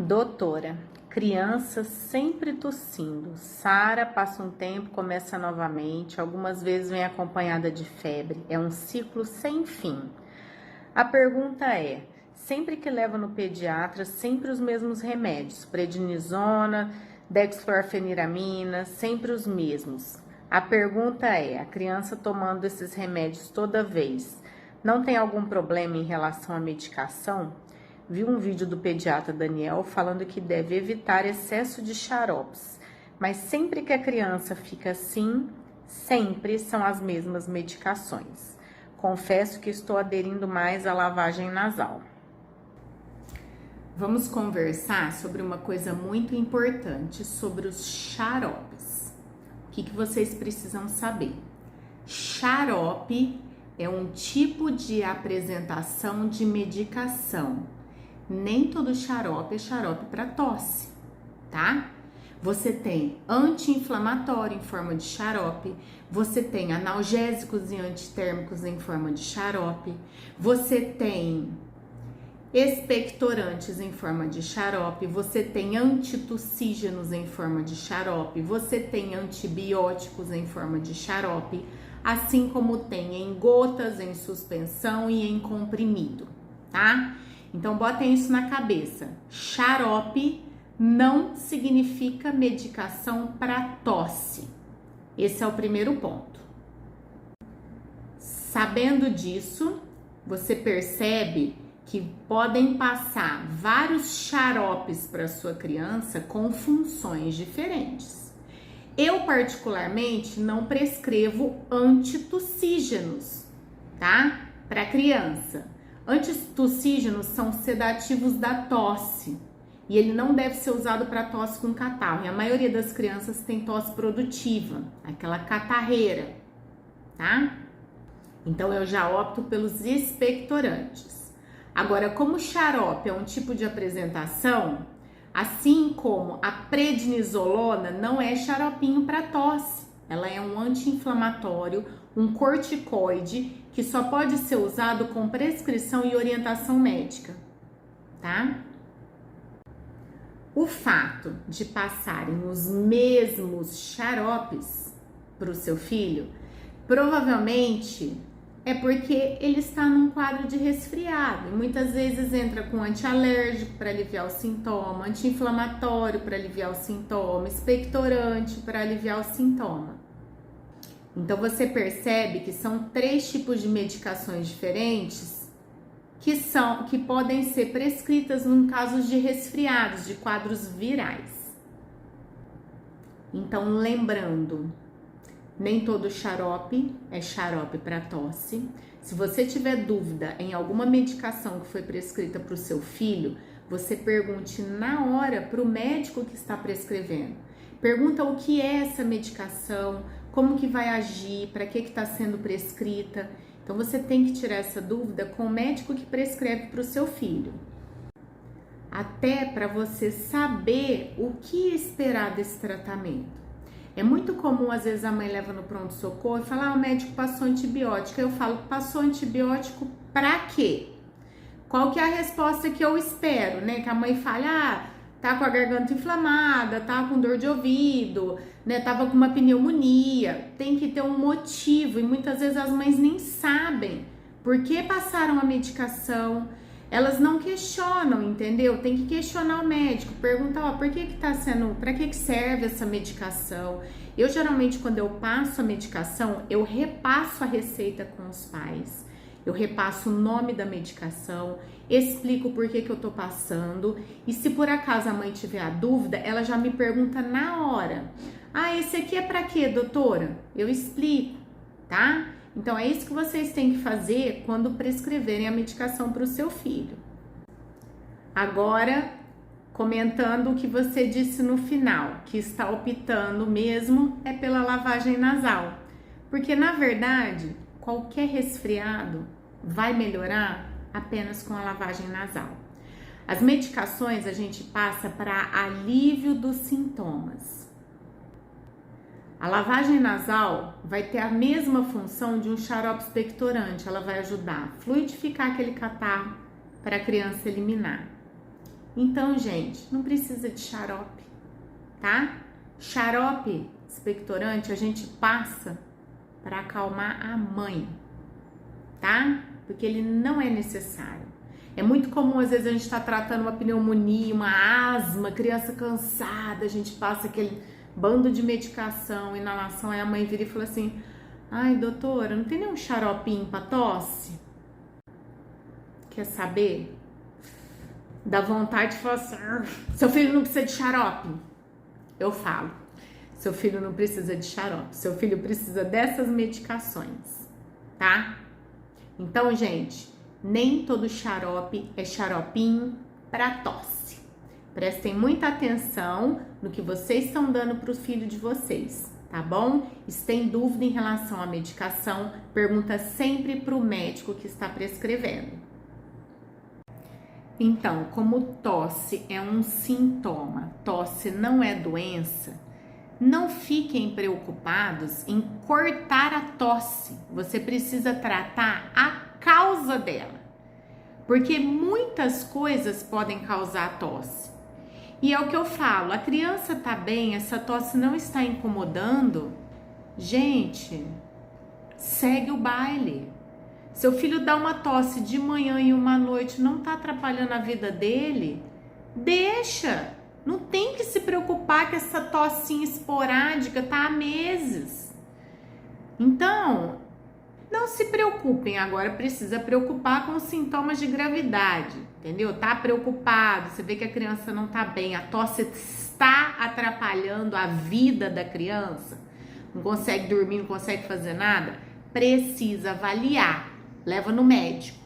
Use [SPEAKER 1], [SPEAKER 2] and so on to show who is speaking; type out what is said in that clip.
[SPEAKER 1] Doutora, criança sempre tossindo. Sara, passa um tempo, começa novamente. Algumas vezes vem acompanhada de febre. É um ciclo sem fim. A pergunta é: sempre que leva no pediatra, sempre os mesmos remédios? Prednisona, dextrorfeniramina, sempre os mesmos. A pergunta é: a criança tomando esses remédios toda vez, não tem algum problema em relação à medicação? Vi um vídeo do pediatra Daniel falando que deve evitar excesso de xaropes, mas sempre que a criança fica assim, sempre são as mesmas medicações. Confesso que estou aderindo mais à lavagem nasal. Vamos conversar sobre uma coisa muito importante, sobre os xaropes. O que vocês precisam saber? Xarope é um tipo de apresentação de medicação. Nem todo xarope é xarope para tosse, tá? Você tem anti-inflamatório em forma de xarope, você tem analgésicos e antitérmicos em forma de xarope, você tem expectorantes em forma de xarope, você tem antitussígenos em forma de xarope, você tem antibióticos em forma de xarope, assim como tem em gotas, em suspensão e em comprimido, tá? Então, botem isso na cabeça. Xarope não significa medicação para tosse. Esse é o primeiro ponto. Sabendo disso, você percebe que podem passar vários xaropes para sua criança com funções diferentes. Eu, particularmente, não prescrevo antitussígenos, tá? Para criança. Antitussígenos são sedativos da tosse e ele não deve ser usado para tosse com catarro. E a maioria das crianças tem tosse produtiva, aquela catarreira, tá? Então eu já opto pelos expectorantes. Agora, como o xarope é um tipo de apresentação, assim como a prednisolona não é xaropinho para tosse, ela é um anti-inflamatório, um corticoide que só pode ser usado com prescrição e orientação médica, tá? O fato de passarem os mesmos xaropes para o seu filho, provavelmente é porque ele está num quadro de resfriado. E muitas vezes entra com antialérgico para aliviar o sintoma, anti-inflamatório para aliviar o sintoma, expectorante para aliviar o sintoma. Então, você percebe que são 3 tipos de medicações diferentes que podem ser prescritas em casos de resfriados, de quadros virais. Então, lembrando, nem todo xarope é xarope para tosse. Se você tiver dúvida em alguma medicação que foi prescrita para o seu filho, você pergunte na hora para o médico que está prescrevendo. Pergunta o que é essa medicação, como que vai agir, para que está sendo prescrita. Então, você tem que tirar essa dúvida com o médico que prescreve para o seu filho. Até para você saber o que esperar desse tratamento. É muito comum, às vezes, a mãe leva no pronto-socorro e fala, o médico passou antibiótico. Eu falo, passou antibiótico para quê? Qual que é a resposta que eu espero, né? Que a mãe fale, tá com a garganta inflamada, tá com dor de ouvido, né? Tava com uma pneumonia. Tem que ter um motivo e muitas vezes as mães nem sabem por que passaram a medicação. Elas não questionam, entendeu? Tem que questionar o médico, perguntar, por que tá sendo, para que serve essa medicação? Eu geralmente, quando eu passo a medicação, eu repasso a receita com os pais. Eu repasso o nome da medicação, explico por que eu tô passando. E se por acaso a mãe tiver a dúvida, ela já me pergunta na hora. Esse aqui é pra quê, doutora? Eu explico, tá? Então, é isso que vocês têm que fazer quando prescreverem a medicação para o seu filho. Agora, comentando o que você disse no final, que está optando mesmo é pela lavagem nasal. Porque, na verdade, qualquer resfriado vai melhorar apenas com a lavagem nasal. As medicações a gente passa para alívio dos sintomas. A lavagem nasal vai ter a mesma função de um xarope expectorante, ela vai ajudar a fluidificar aquele catarro para a criança eliminar. Então, gente, não precisa de xarope, tá? Xarope expectorante a gente passa para acalmar a mãe, tá? Porque ele não é necessário. É muito comum, às vezes, a gente tá tratando uma pneumonia, uma asma, criança cansada, a gente passa aquele bando de medicação, inalação, aí a mãe vira e fala assim: ai, doutora, não tem nenhum xaropinho pra tosse? Quer saber? Dá vontade de falar assim: seu filho não precisa de xarope. Eu falo: seu filho não precisa de xarope, seu filho precisa dessas medicações, tá? Então, gente, nem todo xarope é xaropinho para tosse. Prestem muita atenção no que vocês estão dando para o filho de vocês, tá bom? E se tem dúvida em relação à medicação, pergunta sempre para o médico que está prescrevendo. Então, como tosse é um sintoma, tosse não é doença, não fiquem preocupados em cortar a tosse. Você precisa tratar a causa dela, porque muitas coisas podem causar tosse. E é o que eu falo, a criança tá bem, essa tosse não está incomodando, gente, segue o baile. Seu filho dá uma tosse de manhã e uma noite, não tá atrapalhando a vida dele? Deixa! Não tem que se preocupar que essa tossinha esporádica tá há meses. Então, não se preocupem, agora precisa preocupar com os sintomas de gravidade, entendeu? Tá preocupado, você vê que a criança não tá bem, a tosse está atrapalhando a vida da criança, não consegue dormir, não consegue fazer nada, precisa avaliar, leva no médico.